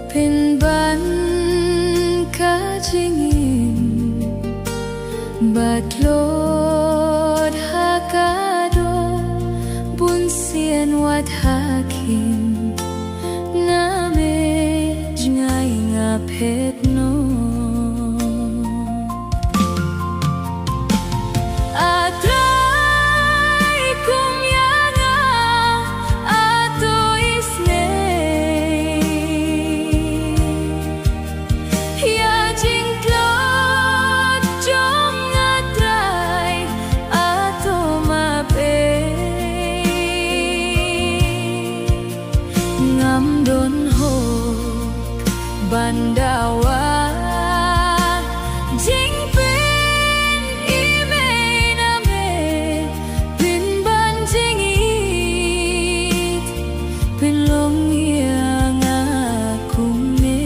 Pinban kajingin batlod hakado bunsian wat hakim namej ngay ngapet no đốn hồ bandawa chính bên ime name pin ban chính it pin long yang akung ne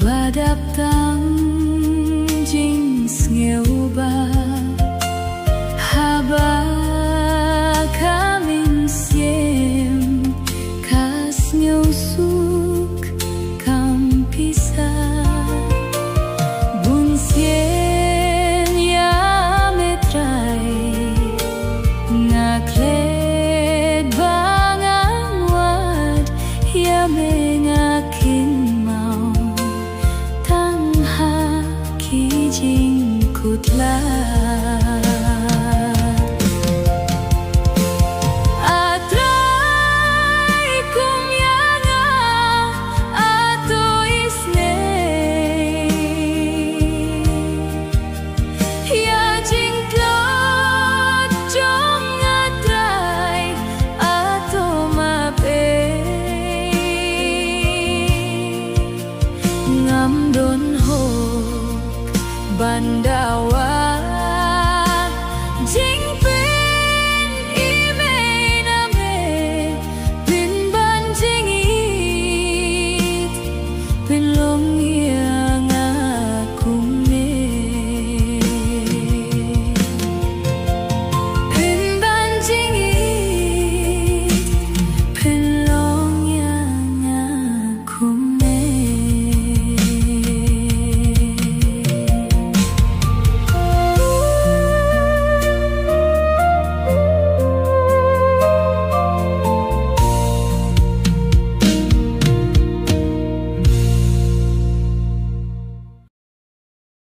badaptang jing ngeu ba haba kamin siem kas ngeu suk kampisa bun sien ya metrai ngaklet bangang wat ya mengakin jing kutla